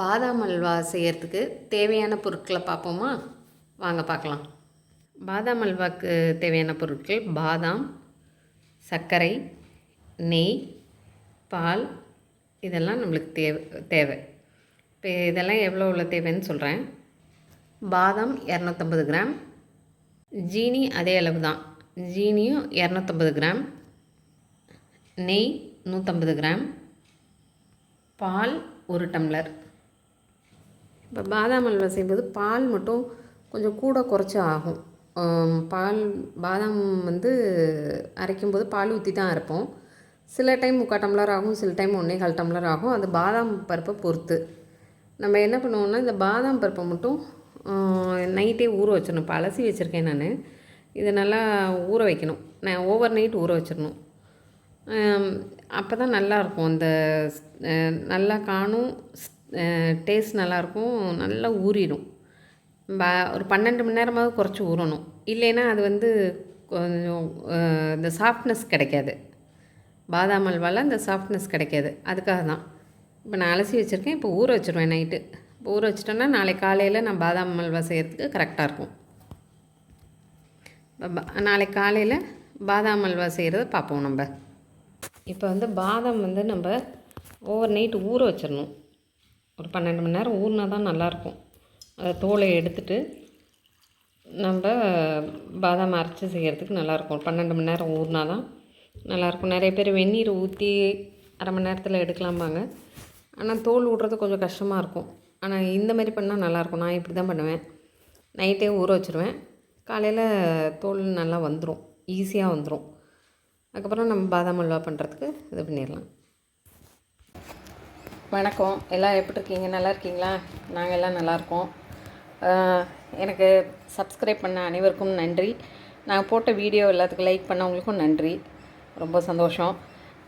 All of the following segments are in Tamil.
பாதாம் அல்வா செய்கிறதுக்கு தேவையான பொருட்களை பார்ப்போமா? வாங்க பார்க்கலாம். பாதாம் அல்வாவுக்கு தேவையான பொருட்கள் பாதாம், சர்க்கரை, நெய், பால், இதெல்லாம் நம்மளுக்கு தேவை. இப்போ இதெல்லாம் எவ்வளோ தேவைன்னு சொல்கிறேன். பாதாம் 250 கிராம், ஜீனி அதே அளவு தான், ஜீனியும் 250 கிராம், நெய் 150 கிராம், பால் 1 டம்ளர். இப்போ பாதாம் அல்வா செய்யும்போது பால் மட்டும் கொஞ்சம் கூட குறைச்சி ஆகும். பாதாம் அரைக்கும்போது பால் ஊற்றி தான் அரைப்போம். சில டைம் 3/4 டம்ளர் ஆகும், சில டைம் 1/4 டம்ளர் ஆகும். அது பாதாம் பருப்பை பொறுத்து. நம்ம என்ன பண்ணுவோம்னா, இந்த பாதாம் பருப்பை மட்டும் நைட்டே ஊற வச்சிடணும். இப்போ அலசி வச்சுருக்கேன் நான். இதை நல்லா ஊற வைக்கணும். நான் ஓவர் நைட் ஊற வச்சிடணும். அப்போ தான் நல்லாயிருக்கும். அந்த நல்லா காணும், டேஸ்ட் நல்லாயிருக்கும், நல்லா ஊறிடும். ஒரு 12 மணி நேரமாவது குறைச்சி ஊறணும். இல்லைன்னா அது கொஞ்சம் இந்த சாஃப்ட்னஸ் கிடைக்காது. பாதாம் அல்வாவில் அந்த சாஃப்ட்னஸ் கிடைக்காது. அதுக்காக தான் இப்போ நான் அலசி வச்சுருக்கேன். இப்போ ஊற வச்சுருவேன் நைட்டு. இப்போ ஊற வச்சிட்டோன்னா நாளைக்கு காலையில் நான் பாதாம் அல்வா செய்கிறதுக்கு கரெக்டாக இருக்கும். நாளைக்கு காலையில் பாதாம் அல்வா செய்கிறத பார்ப்போம் நம்ம. இப்போ பாதாம் நம்ம ஓவர் நைட்டு ஊற வச்சிடணும். ஒரு 12 மணி நேரம் ஊறினா தான் நல்லாயிருக்கும். அதை தோலை எடுத்துட்டு நம்ம பாதாம் அரைச்சி செய்கிறதுக்கு நல்லாயிருக்கும். 12 மணி நேரம் ஊறினா தான் நல்லாயிருக்கும். நிறைய பேர் வெந்நீர் ஊற்றி அரை மணி நேரத்தில் எடுக்கலாம்பாங்க. ஆனால் தோல் விடுறது கொஞ்சம் கஷ்டமாக இருக்கும். ஆனால் இந்த மாதிரி பண்ணால் நல்லாயிருக்கும். நான் இப்படி தான் பண்ணுவேன். நைட்டே ஊற வச்சுருவேன். காலையில் தோல் நல்லா வந்துடும், ஈஸியாக வந்துடும். அதுக்கப்புறம் நம்ம பாதாம் அல்வா பண்ணுறதுக்கு இது பண்ணிடலாம். வணக்கம், எல்லாம் எப்படி இருக்கீங்க? நல்லா இருக்கீங்களா? நாங்கள் எல்லாம் நல்லாயிருக்கோம். எனக்கு சப்ஸ்கிரைப் பண்ண அனைவருக்கும் நன்றி. நான் போட்ட வீடியோ எல்லாத்துக்கும் லைக் பண்ணவங்களுக்கும் நன்றி. ரொம்ப சந்தோஷம்.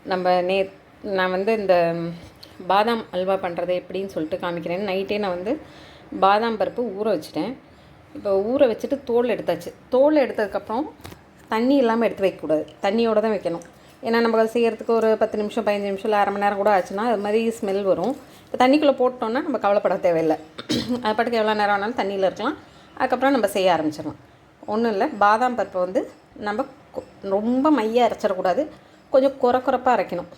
நான் இந்த பாதாம் அல்வா பண்ணுறது எப்படின்னு சொல்லிட்டு காமிக்கிறேன். நைட்டே நான் பாதாம் பருப்பு ஊற வச்சுட்டேன். இப்போ ஊற வச்சுட்டு தோல் எடுத்தாச்சு. தோல் எடுத்ததுக்கப்புறம் தண்ணி இல்லாமல் எடுத்து வைக்கக்கூடாது, தண்ணியோடு தான் வைக்கணும். ஏன்னா நம்ம செய்கிறதுக்கு ஒரு 10 நிமிஷம் 15 நிமிஷம் இல்லை அரை மணி நேரம் கூட ஆச்சுன்னா அது மாதிரி ஸ்மெல் வரும். இப்போ தண்ணிக்குள்ளே போட்டோன்னா நம்ம கவலைப்பட தேவையில்லை. அது பாட்டுக்கு எவ்வளோ நேரம் ஆனாலும் தண்ணியில் இருக்கலாம். அதுக்கப்புறம் நம்ம செய்ய ஆரம்பிச்சிடலாம். ஒன்றும் இல்லை, பாதாம் பருப்பை நம்ம ரொம்ப மையாக அரைச்சிடக்கூடாது, கொஞ்சம் குறப்பாக அரைக்கணும்.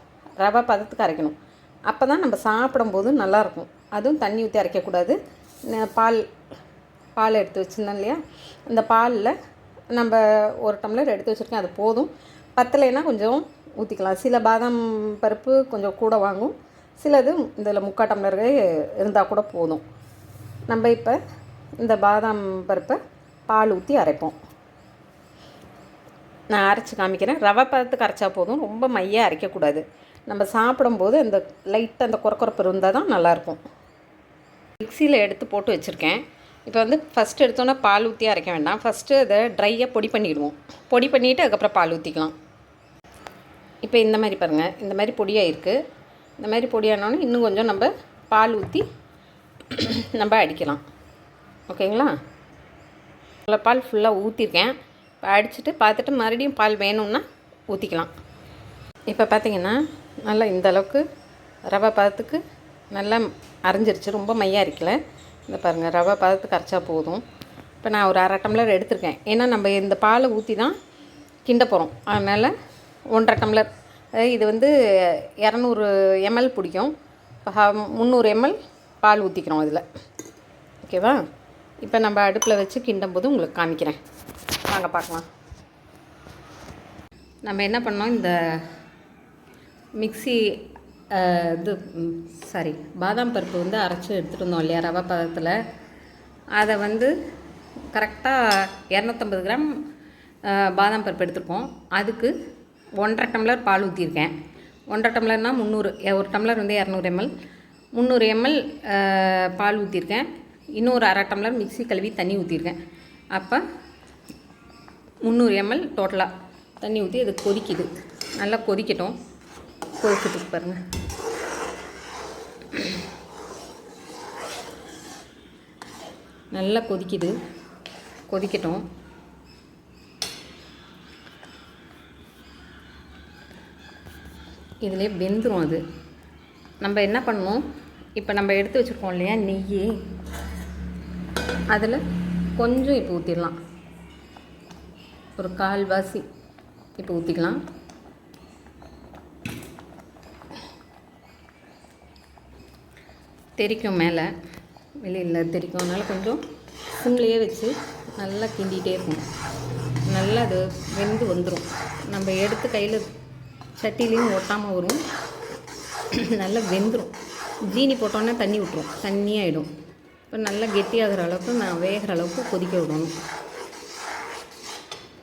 ரவை பதத்துக்கு அரைக்கணும். அப்போ தான் நம்ம சாப்பிடும்போது நல்லாயிருக்கும். அதுவும் தண்ணி ஊற்றி அரைக்கக்கூடாது. பால் எடுத்து வச்சுருந்தோம் இல்லையா, அந்த பாலில் நம்ம 1 டம்ளர் எடுத்து வச்சுருக்கேன். அது போதும். பத்தலைன்னா கொஞ்சம் ஊற்றிக்கலாம். சில பாதாம் பருப்பு கொஞ்சம் கூட வாங்கும், சிலது இதில் 3/4 டம்ளரே இருந்தால் கூட போதும். நம்ம இப்போ இந்த பாதாம் பருப்பை பால் ஊற்றி அரைப்போம். நான் அரைச்சி காமிக்கிறேன். ரவை பதத்துக்கு அரைச்சா போதும், ரொம்ப மையாக அரைக்கக்கூடாது. நம்ம சாப்பிடும்போது அந்த லைட்டாக அந்த குறப்பு இருந்தால் தான் நல்லாயிருக்கும். மிக்சியில் எடுத்து போட்டு வச்சுருக்கேன். இப்போ ஃபஸ்ட்டு எடுத்தோன்னே பால் ஊற்றி அரைக்க வேண்டாம். ஃபஸ்ட்டு அதை ட்ரையாக பொடி பண்ணிவிடுவோம். பொடி பண்ணிவிட்டு அதுக்கப்புறம் பால் ஊற்றிக்கலாம். இப்போ இந்த மாதிரி பாருங்கள், இந்த மாதிரி பொடியாக இருக்குது. இந்த மாதிரி பொடியானோன்னு இன்னும் கொஞ்சம் நம்ம பால் ஊற்றி நம்ம அடிக்கலாம். ஓகேங்களா? பால் ஃபுல்லாக ஊற்றிருக்கேன். இப்போ அடிச்சுட்டு பார்த்துட்டு மறுபடியும் பால் வேணும்னா ஊற்றிக்கலாம். இப்போ பார்த்திங்கன்னா நல்லா இந்த அளவுக்கு ரவை பதத்துக்கு நல்லா அரைஞ்சிருச்சு. ரொம்ப மையாக இருக்கல. இந்த பாருங்கள், ரவை பதத்துக்கு அரைச்சா போதும். இப்போ நான் ஒரு அரை டம்ளர் எடுத்திருக்கேன். ஏன்னா நம்ம இந்த பாலை ஊற்றி தான் கிண்ட போகிறோம். அதனால் 1/2 டம்ளர். இது 200 ml பிடிக்கும். இப்போ 300 ml பால் ஊற்றிக்கிறோம் அதில். ஓகேவா? இப்போ நம்ம அடுப்பில் வச்சு கிண்டும் போது உங்களுக்கு காமிக்கிறேன். வாங்க பார்க்கலாம். நம்ம என்ன பண்ணோம், இந்த மிக்ஸி பாதாம் பருப்பு அரைச்சி எடுத்துகிட்டு வந்தோம் இல்லையா ரவை பதத்தில், அதை கரெக்டாக 250 கிராம் பாதாம் பருப்பு எடுத்துருக்கோம். அதுக்கு 1/2 டம்ளர் பால் ஊற்றிருக்கேன். 1/2 டம்ளர்னால் 300, 1 டம்ளர் 200 ml, 300 ml பால் ஊற்றிருக்கேன். இன்னொரு அரை டம்ளர் மிக்ஸி கழுவி தண்ணி ஊற்றிருக்கேன். அப்போ 300 ml டோட்டலாக தண்ணி ஊற்றி அது கொதிக்குது. நல்லா கொதிக்கட்டும். கொதிச்சுட்டு பாருங்கள். நல்லா கொதிக்கட்டும். இதிலே வெந்துடும். அது நம்ம என்ன பண்ணணும், இப்போ நம்ம எடுத்து வச்சுருக்கோம் இல்லையா நெய், அதில் கொஞ்சம் இப்போ ஊற்றிடலாம். ஒரு 1/4 வாசி இப்போ ஊற்றிக்கலாம். தெரிக்கும், மேலே வெளியில் தெரிக்கும். அதனால் கொஞ்சம் சிம்லேயே வச்சு நல்லா கிண்டிகிட்டே இருக்கும். நல்லா அது வெந்து வந்துடும். நம்ம எடுத்து கையில் சட்டிலையும் ஒட்டாமல் வரும். நல்லா வெந்துடும். ஜீனி போட்டோன்னே தண்ணி விட்டுரும், தண்ணியாகிடும். இப்போ நல்லா கெட்டியாகிற அளவுக்கு நான் வேகிற அளவுக்கு கொதிக்க விடணும்.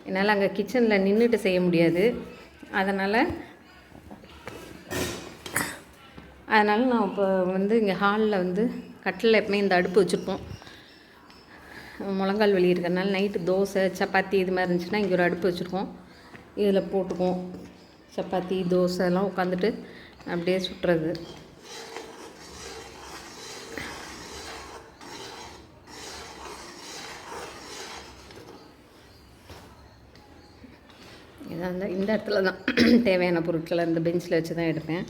என்னால் அங்கே கிச்சனில் நின்றுட்டு செய்ய முடியாது. அதனால் நான் இப்போ இங்கே ஹாலில் கட்டில் எப்பவுமே இந்த அடுப்பு வச்சுருப்போம். முழங்கால் வலி இருக்கிறதுனால நைட்டு தோசை சப்பாத்தி இது மாதிரி இருந்துச்சுன்னா இங்கே ஒரு அடுப்பு வச்சுருக்கோம். இதில் போட்டுக்குவோம். சப்பாத்தி தோசை எல்லாம் உட்காந்துட்டு அப்படியே சுட்டுறது. இதான் இந்த இடத்துல தான் தேவையான பொருட்களை இந்த பெஞ்சில் வச்சு தான் எடுப்பேன்.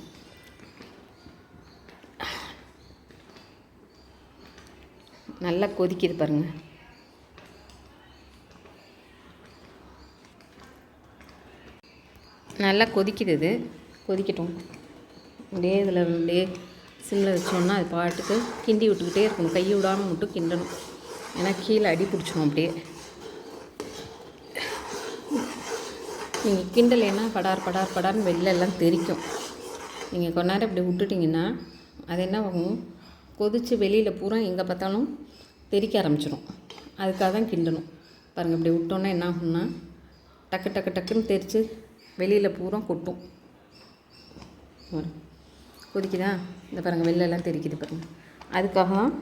நல்லா கொதிக்குது பாருங்கள். நல்லா கொதிக்குது. இது கொதிக்கட்டும். அப்படியே இதில் அப்படியே சிம்மில் வச்சோன்னா அது பாட்டுக்கு கிண்டி விட்டுக்கிட்டே இருக்கணும். கையை விடாமல் மட்டும் கிண்டணும். ஏன்னா கீழே அடி பிடிச்சிடும். அப்படியே நீங்கள் கிண்டலைன்னா படார்னு வெளிலெல்லாம் தெரிக்கும். நீங்கள் கொஞ்ச நேரம் இப்படி விட்டுட்டிங்கன்னா அது என்ன ஆகும், கொதித்து வெளியில் பூரா எங்கே பார்த்தாலும் தெறிக்க ஆரம்பிச்சிடும். அதுக்காக தான் கிண்டணும். பாருங்கள், இப்படி விட்டோன்னா என்ன ஆகும்னா டக்குன்னு தெரித்து வெளியில் பூரா கொட்டும். கொதிக்குதா? இந்த பாருங்கள், வெளிலெல்லாம் தெரிக்குது பாருங்கள். அதுக்காக தான்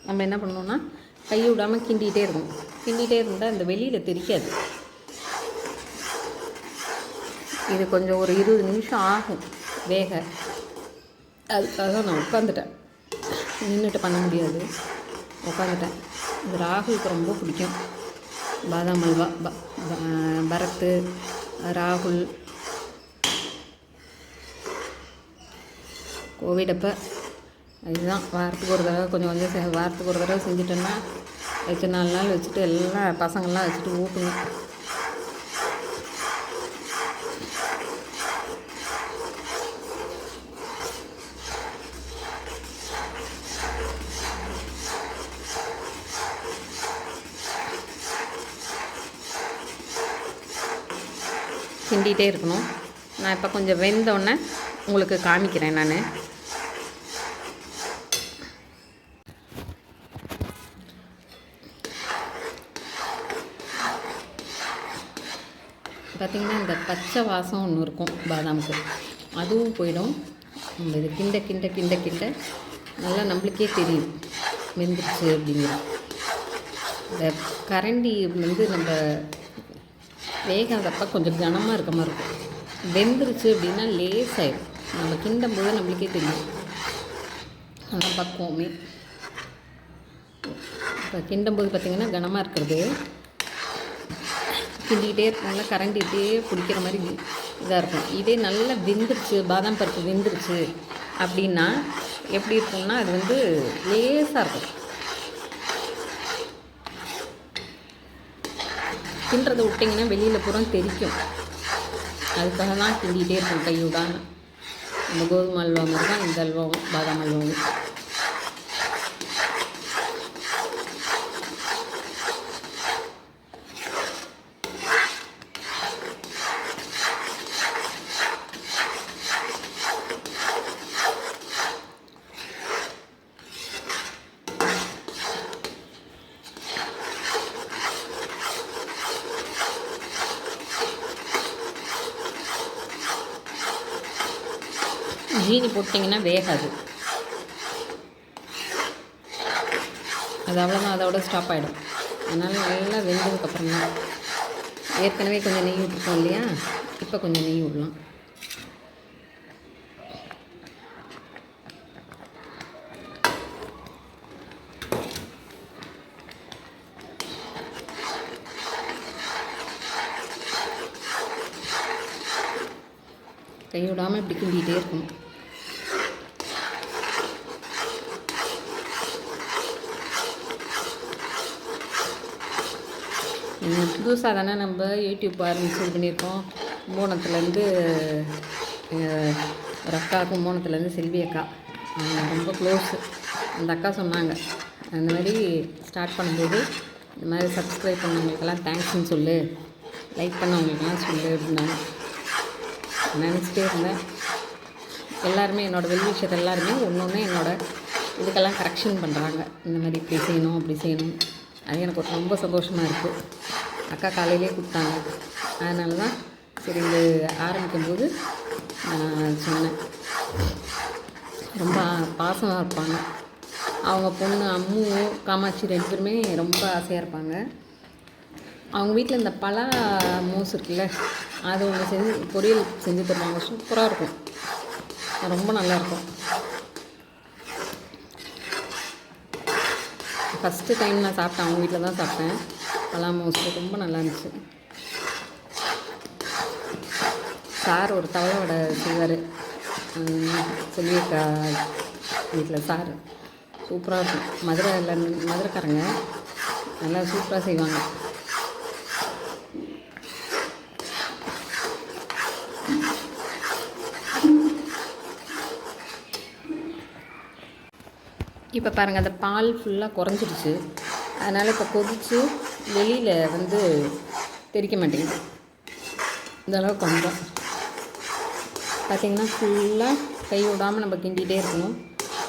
நம்ம என்ன பண்ணணுன்னா கையை விடாமல் கிண்டிகிட்டே இருக்கணும். கிண்டிகிட்டே இருந்தால் இந்த வெளியில் தெரிக்காது. இது கொஞ்சம் ஒரு 20 நிமிஷம் ஆகும் வேக. அதுக்காக நான் உட்காந்துட்டேன். நின்றுட்டு பண்ண முடியாது, உட்காந்துட்டேன். இது ராகுலுக்கு ரொம்ப பிடிக்கும். பாதாம் அல்வா, பரத்து, ராகுல், கோவிடப்போ இதுதான் வாரத்துக்கு ஒரு தடவை கொஞ்சம் வாரத்துக்கு ஒரு தடவை செஞ்சுட்டோன்னா வச்சு 4 நாள் வச்சுட்டு எல்லாம் பசங்கள்லாம் வச்சுட்டு ஊட்டுங்க. கிண்டிகிட்டே இருக்கணும். நான் இப்போ கொஞ்சம் வெந்தோடனே உங்களுக்கு காமிக்கிறேன். நான் பார்த்திங்கன்னா இந்த பச்சை வாசம் ஒன்று இருக்கும் பாதாமுக்கு, அதுவும் போயிடும். நம்ம இது கிண்ட கிண்ட கிண்ட கிண்ட நல்லா நம்மளுக்கே தெரியும் வெந்துருச்சு அப்படிங்கிறது. இந்த கரண்டி நம்ம வேகாதப்போ கொஞ்சம் கனமாக இருக்க மாதிரி இருக்கும். வெந்துருச்சு அப்படின்னா லேசாயிடும். நம்ம கிண்டும் போது நம்மளுக்கே தெரியும். அதான் பக்குவமே. இப்போ கிண்டும் போது பார்த்திங்கன்னா கனமாக இருக்கிறது கிண்டிக்கிட்டே இருக்கோம்ல, கரண்டிகிட்டே பிடிக்கிற மாதிரி இதாக இருக்கும். இதே நல்லா வெந்துருச்சு, பாதாம் பருப்பு வெந்துருச்சு அப்படின்னா எப்படி இருக்கும்னா அது லேசாக இருக்கும். கிண்டுறதை விட்டிங்கன்னா வெளியில் பூரா தெரிக்கும். அதுக்காக தான் கிண்டிகிட்டே இருக்கும் கையோடான. இந்த கோதுமை அல்வா மாதிரி தான் இந்த அல்வாவும் பாதாம் அல்வாவும். ஜீனி போட்டிங்கன்னா வேகாது. அது அவ்வளோதான், அதோட ஸ்டாப் ஆகிடும். அதனால் நல்லா வெந்ததுக்கப்புறம் தான் ஏற்கனவே கொஞ்சம் நெய் விட்டுருக்கோம் இல்லையா, இப்போ கொஞ்சம் நெய் விடலாம். கைவிடாமல் இப்படி கிண்டிகிட்டே இருக்கணும். புதுசாக தானே நம்ம யூடியூப் ஆரம்பிச்சு இது பண்ணியிருக்கோம். கும்போணத்துலேருந்து ஒரு அக்கா, கும்போணத்துலேருந்து செல்வி அக்கா, ரொம்ப க்ளோஸு. அந்த அக்கா சொன்னாங்க, அந்த மாதிரி ஸ்டார்ட் பண்ணும்போது இந்த மாதிரி சப்ஸ்கிரைப் பண்ணவங்களுக்கெல்லாம் தேங்க்ஸ்ன்னு சொல்லு, லைக் பண்ணவங்களுக்கெல்லாம் சொல்லு அப்படின்னாங்க. நினச்சிட்டே இருந்தேன். எல்லாருமே என்னோடய வெல்விஷர் எல்லாருமே ஒன்று ஒன்று என்னோடய இதுக்கெல்லாம் கரெக்ஷன் பண்ணுறாங்க. இந்த மாதிரி இப்படி செய்யணும் அப்படி செய்யணும். அது எனக்கு ரொம்ப சந்தோஷமாக இருக்குது. அக்கா காலையிலே கொடுத்தாங்க. அதனால தான் சரி இது ஆரம்பிக்கும்போது நான் சொன்னேன். ரொம்ப பாசமாக இருப்பாங்க. அவங்க பொண்ணு அம்மு, காமாட்சி 2 பேருமே ரொம்ப ஆசையாக இருப்பாங்க. அவங்க வீட்டில் இந்த பலா மூஸ் இருக்குல்ல, அது ஒன்று செஞ்சு பொரியல் செஞ்சு தருவாங்க. சூப்பராக இருக்கும், ரொம்ப நல்லாயிருக்கும். ஃபஸ்ட்டு டைம் நான் சாப்பிட்டேன், அவங்க வீட்டில் தான் சாப்பிட்டேன். பலா மூஸ் ரொம்ப நல்லா இருந்துச்சு. சார் ஒரு தவளை வடை செய்வார், செல்வியக்கா வீட்டில் சார் சூப்பராக இருக்கும். மதுரைக்காரங்க நல்லா சூப்பராக செய்வாங்க. இப்போ பாருங்கள், அந்த பால் ஃபுல்லாக குறைஞ்சிடுச்சு. அதனால் இப்போ கொதித்து வெளியில் வந்து தெரிக்க மாட்டேங்குது. இந்தளவு கொஞ்சம் பார்த்திங்கன்னா ஃபுல்லாக கை விடாமல் நம்ம கிண்டிகிட்டே இருக்கணும்.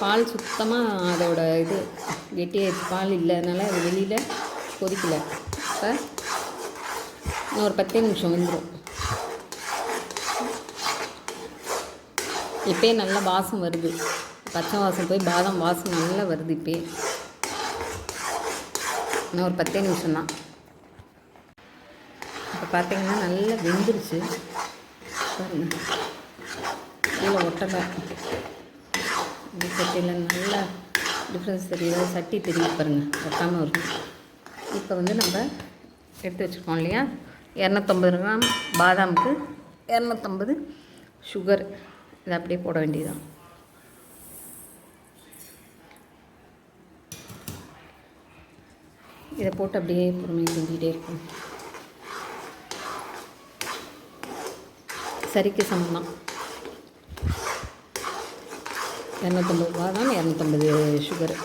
பால் சுத்தமாக அதோட இது கெட்டியாகிடுச்சு, பால் இல்லை. அதனால் அது வெளியில் கொதிக்கலை. இப்போ இன்னும் ஒரு 10 நிமிஷம் வந்துடும். இப்போயே நல்லா வாசம் வருது, பச்சை வாசம் போய் பாதாம் வாசம் நல்லா வருது. இப்போயே இன்னும் ஒரு 10 நிமிஷம்தான். இப்போ பார்த்திங்கன்னா நல்லா வெந்துருச்சு பாருங்கள், கீழே ஒட்டலை. இந்த சட்டியில் நல்லா டிஃப்ரென்ஸ் தெரியுது, சட்டி தெரியுது பாருங்கள், ஒட்டாமல் இருக்கும். இப்போ வந்து நம்ம எடுத்து வச்சுருக்கோம் இல்லையா, 250 கிராம் பாதாமுக்கு 250 சுகர். இதை அப்படியே போட வேண்டியதுதான். இதை போட்டு அப்படியே பொறுமையாக செஞ்சுக்கிட்டே இருக்கும். சரிக்கு சமம் தான். 250 பாதாம், 250 சுகரு.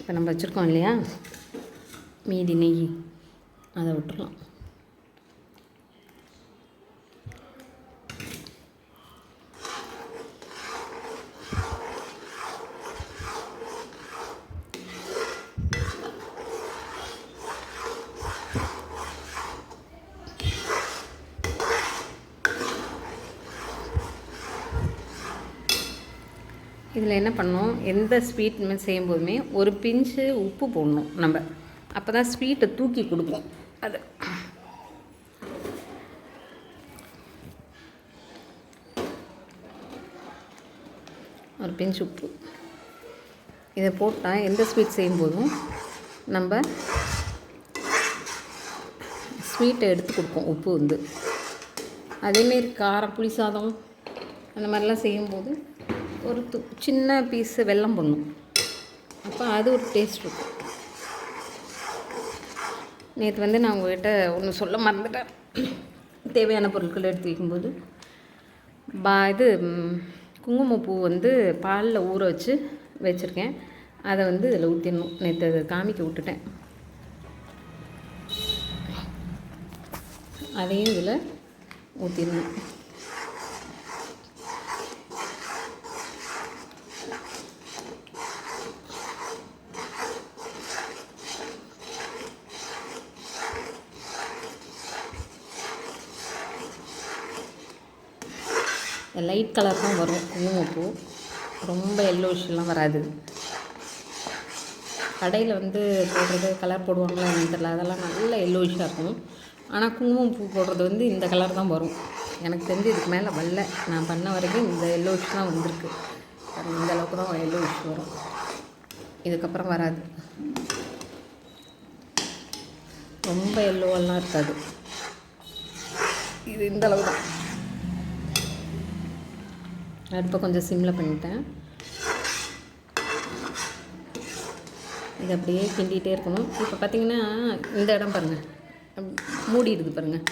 இப்போ நம்ம வச்சுருக்கோம் இல்லையா மீதி நெய், அதை விட்டுறலாம். இதில் என்ன பண்ணோம், எந்த ஸ்வீட் செய்யும்போதுமே ஒரு பிஞ்சு உப்பு போடணும் நம்ம, அப்போ தான் ஸ்வீட்டை தூக்கி கொடுக்கும். அது ஒரு பிஞ்சு உப்பு இதை போட்டால் எந்த ஸ்வீட் செய்யும்போதும் நம்ம ஸ்வீட்டை எடுத்து கொடுப்போம் உப்பு வந்து. அதேமாரி காரம் புளி சாதம் அந்த மாதிரிலாம் செய்யும்போது ஒரு சின்ன பீஸு வெல்லம் போடணும், அப்போ அது ஒரு டேஸ்ட் இருக்கும். நேற்று வந்து நான் உங்கள்கிட்ட ஒன்று சொல்ல மறந்துட்டேன். தேவையான பொருட்கள் எடுத்து வைக்கும்போது இது குங்குமப்பூ வந்து பாலில் ஊற வச்சுருக்கேன். அதை வந்து இதில் ஊற்றிடணும். நேற்று அதை காமிக்க விட்டுட்டேன். அதையும் இதில் ஊற்றிடணும். லைட் கலர் தான் வரும் குங்குமப்பூ, ரொம்ப எல்லோஷெல்லாம் வராது. கடையில் வந்து போடுறது கலர் போடுவாங்களா என்னன்னு தெரியல, அதெல்லாம் நல்ல எல்லோஷாக இருக்கும். ஆனால் குங்குமப்பூ போடுறது வந்து இந்த கலர் தான் வரும். எனக்கு தெரிஞ்சு இதுக்கு மேலே வரல. நான் பண்ண வரைக்கும் இந்த எல்லோஷ் தான் வந்திருக்கு. இந்த அளவுக்கு தான் எல்லோஷ் வரும். இதுக்கப்புறம் வராது. ரொம்ப எல்லோவெல்லாம் இருக்காது. இது இந்த அளவு தான். அடுப்பை கொஞ்சம் சிம்மில் பண்ணிட்டேன். இது அப்படியே கிண்டிகிட்டே இருக்கணும். இப்போ பார்த்திங்கன்னா இந்த இடம் பாருங்கள், மூடிடுது பாருங்கள்.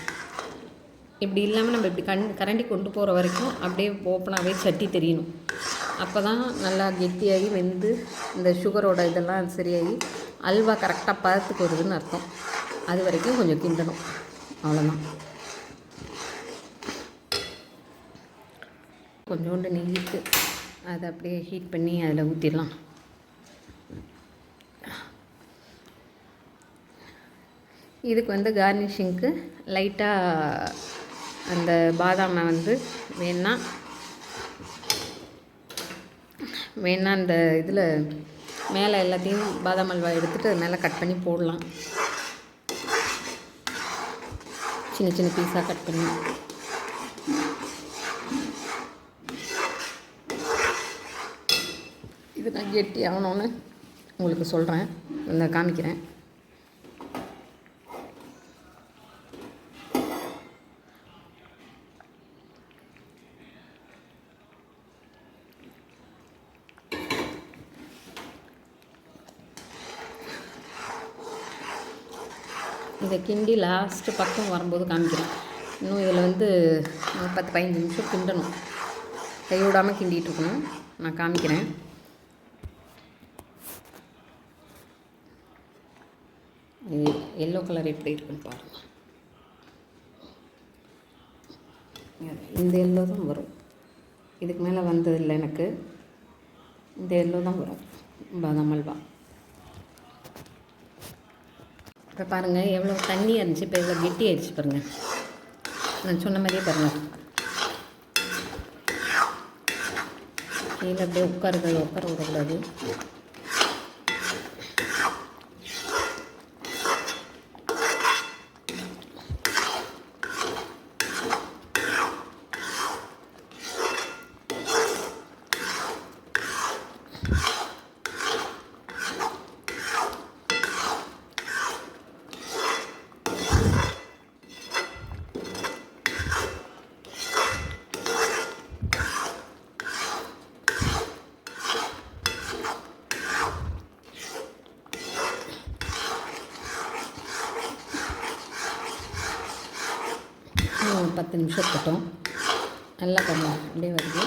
இப்படி இல்லாமல் நம்ம இப்படி கரண்டி கொண்டு போகிற வரைக்கும் அப்படியே ஓப்பனாகவே சட்டி தெரியணும். அப்போ தான் நல்லா கெட்டியாகி வெந்து இந்த சுகரோட இதெல்லாம் சரியாகி அல்வா கரெக்டாக பதத்துக்கு வருதுன்னு அர்த்தம். அது வரைக்கும் கொஞ்சம் கிண்டணும், அவ்வளோதான். கொஞ்சோண்டு நெய்யிட்டு அதை அப்படியே ஹீட் பண்ணி அதில் ஊற்றிடலாம். இதுக்கு வந்து கார்னிஷிங்க்கு லைட்டாக அந்த பாதாமை வந்து வேணா அந்த இதில் மேலே எல்லாத்தையும் பாதாம் அல்வா எடுத்துகிட்டு அது மேலே கட் பண்ணி போடலாம். சின்ன சின்ன பீஸாக கட் பண்ணி. இது நான் கெட்டி ஆகணும்னு உங்களுக்கு சொல்கிறேன், இந்த காமிக்கிறேன். இதை கிண்டி லாஸ்ட்டு பக்கம் வரும்போது காமிக்கிறேன். இன்னும் இதில் வந்து 10-15 நிமிஷம் கிண்டணும், கைவிடாமல் கிண்டிகிட்டு இருக்கணும். நான் காமிக்கிறேன். இது எல்லோ கலர் எப்படி இருக்குன்னு பாருங்கள். இந்த எல்லோ தான் வரும். இதுக்கு மேலே வந்ததில்லை எனக்கு. இந்த எல்லோ தான் வரும் பாதாம் அல்வா. இப்போ பாருங்கள் எவ்வளோ தண்ணி இருந்துச்சு, இப்போ எவ்வளோ கெட்டி ஆயிடுச்சு பாருங்கள். நான் சொன்ன மாதிரியே பாருங்கள். கீழே அப்படியே உட்கார விடக்கூடாது. ஒரு 10 நிமிஷம் இருக்கட்டும். நல்லா கொஞ்சம் அப்படியே வருது.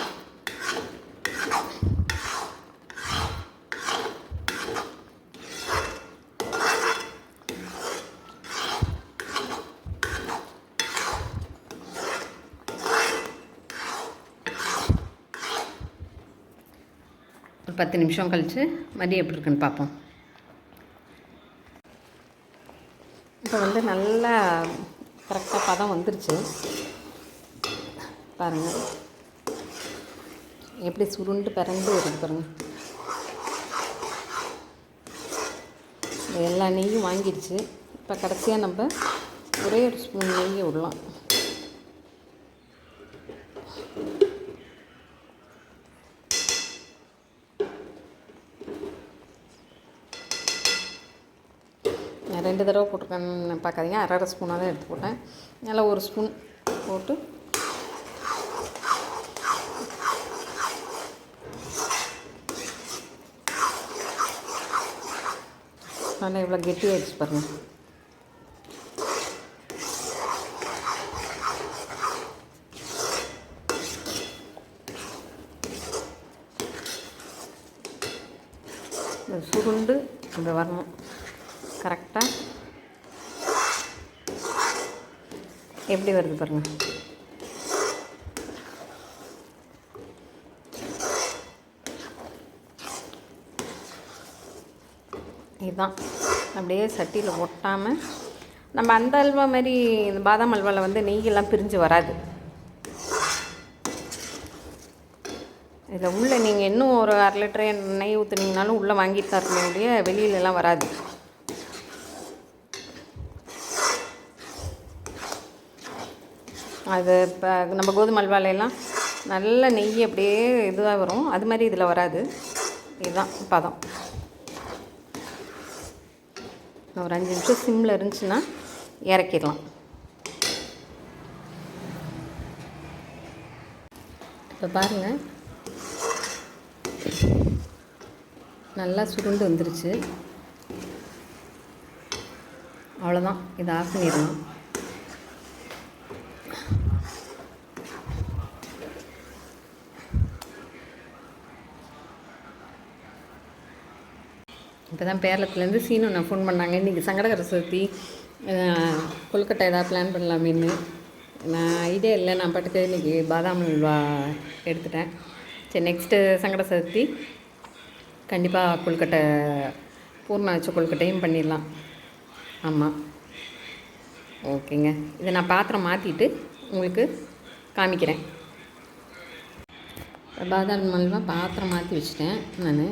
ஒரு 10 நிமிஷம் கழித்து மதியம் எப்படி இருக்குன்னு பார்ப்போம். இப்போ வந்து நல்லா கரெக்டாக பதம் வந்துருச்சு பாருங்கள். எப்படி சுருண்டு பிறந்து வருது பாருங்கள். எல்லா நெய்யும் வாங்கிடுச்சு. இப்போ கடைசியாக நம்ம ஒரே ஒரு ஸ்பூன் நெய்யை விடலாம். நான் 2 தடவை போட்டிருக்கேன்னு பார்க்காதீங்க, அரை ஸ்பூனாக தான் எடுத்து போட்டேன். நல்லா ஒரு ஸ்பூன் போட்டு நல்லா இவ்வளோ கெட்டியாகிடுச்சு பாருங்கள். சுருண்டு இப்படி வரணும் கரெக்டாக. எப்படி வருது பாருங்கள். இதுதான் அப்படியே சட்டியில் ஒட்டாமல். நம்ம அந்த அல்வா மாதிரி இந்த பாதாம் அல்வாவில் வந்து நெய்யெல்லாம் பிரிஞ்சு வராது. இதில் உள்ளே நீங்கள் இன்னும் ஒரு 1/2 லிட்டரு நெய் ஊற்றுனீங்கனாலும் உள்ளே வாங்கிட்டு தான் இருக்கணும், வெளியிலலாம் வராது. அது இப்போ நம்ம கோதுமை அல்வாலையெல்லாம் நல்ல நெய் அப்படியே இதுவாக வரும், அது மாதிரி இதில் வராது. இதுதான் பதம். ஒரு 5 நிமிஷம் சிம்மில் இருந்துச்சுன்னா இறக்கிடலாம். இப்போ பாருங்கள், நல்லா சுருண்டு வந்துருச்சு. அவ்வளோதான், இதை ஆஃப் பண்ணிடலாம். இப்போ தான் பேரளத்துலேருந்து சீனு நான் ஃபோன் பண்ணாங்க, இன்றைக்கி சங்கடகர சதுர்த்தி கொழுக்கட்டை ஏதாவது பிளான் பண்ணலாமேன்னு. நான் ஐடியா இல்லை, நான் பாட்டுக்கு இன்றைக்கி பாதாம் அல்வா எடுத்துட்டேன். சரி, நெக்ஸ்ட்டு சங்கட சதுர்த்தி கண்டிப்பாக கொழுக்கட்டை பூர்ணம் வச்ச கொழுக்கட்டையும் பண்ணிடலாம். ஆமாம், ஓகேங்க. இதை நான் பாத்திரம் மாற்றிட்டு உங்களுக்கு காமிக்கிறேன். பாதாம் அல்வா பாத்திரம் மாற்றி வச்சுட்டேன் நான்.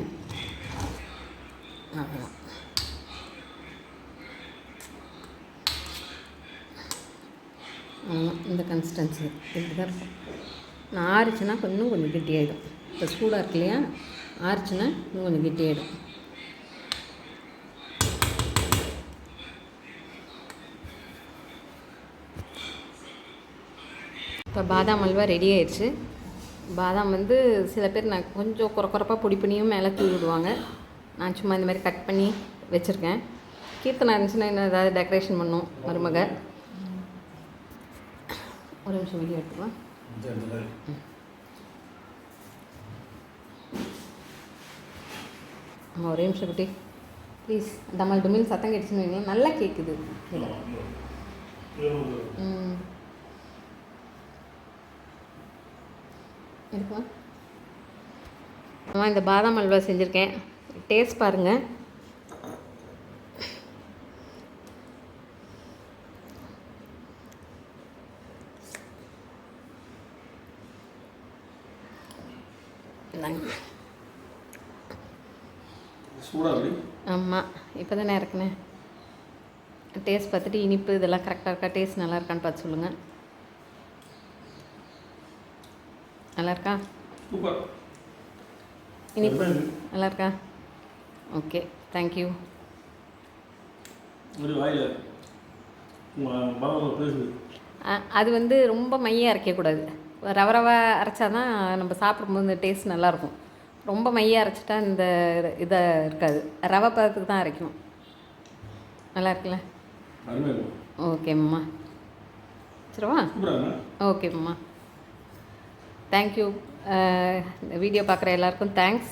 அவ்வளோதான். இந்த கன்சிஸ்டன்சி இப்படி தான் இருக்கும். நான் ஆறிச்சுன்னா கொஞ்சம் கெட்டியாகிடும். இப்போ சூடாக இருக்கு இல்லையா, ஆறிச்சுன்னா இன்னும் கொஞ்சம் கெட்டியாகிடும். இப்போ பாதாம் அல்வா ரெடி ஆயிடுச்சு. பாதாம் வந்து சில பேர் நான் கொஞ்சம் குறப்பாக பொடி பண்ணியும் மேலே தூவி விடுவாங்க. நான் சும்மா இந்த மாதிரி கட் பண்ணி வச்சுருக்கேன். கீர்த்தனை இருந்துச்சுன்னா இன்னும் ஏதாவது டெக்கரேஷன் பண்ணும் மருமக. ஒரு நிமிஷம் வீடியோ எடுத்துக்கலாம். ஆமாம், ஒரே நிமிஷம் குட்டி ப்ளீஸ். டமல் டுமில் சத்தம் கேட்டுச்சுன்னு வைங்களேன், நல்லா கேட்குது. இருக்குமா? இந்த பாதாம் அல்வா செஞ்சுருக்கேன், டேஸ்ட் பாருங்கள். ஆமாம், இப்போ தானே இறக்குனேன். டேஸ்ட் பார்த்துட்டு இனிப்பு இதெல்லாம் கரெக்டாக இருக்கா, டேஸ்ட் நல்லா இருக்கான்னு பார்த்து சொல்லுங்கள். நல்லா இருக்கா? இனிப்பு நல்லா இருக்கா? Okay, thank you. அது வந்து ரொம்ப மையாக அரைக்கக்கூடாது. ரவை அரைச்சாதான் நம்ம சாப்பிடும்போது இந்த டேஸ்ட் நல்லாயிருக்கும். ரொம்ப மையாக அரைச்சிட்டா இந்த இதை இருக்காது. ரவை பதத்துக்கு தான் அரைக்கணும். நல்லா இருக்குல்ல? ஓகேம்மா, சரிவா? ஓகேம்மா, தேங்க்யூ. வீடியோ பார்க்குற எல்லாருக்கும் தேங்க்ஸ்,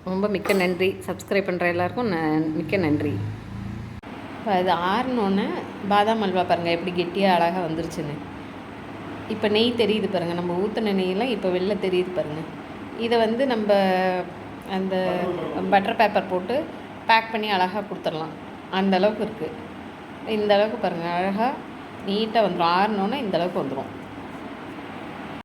ரொம்ப மிக்க நன்றி. சப்ஸ்கிரைப் பண்ணுற எல்லாருக்கும் மிக்க நன்றி. இப்போ அது ஆறினோன்னே பாதாம் அல்வா பாருங்கள் எப்படி கெட்டியாக அழகாக வந்துருச்சுன்னு. இப்போ நெய் தெரியுது பாருங்கள், நம்ம ஊற்றின நெய்யெல்லாம் இப்போ வெளில தெரியுது பாருங்கள். இதை வந்து நம்ம அந்த பட்டர் பேப்பர் போட்டு பேக் பண்ணி அழகாக கொடுத்துடலாம். அந்த அளவுக்கு இருக்குது. இந்த அளவுக்கு பாருங்கள், அழகாக நீட்டாக வந்துடும். ஆறினோன்னே இந்த அளவுக்கு வந்துடும்.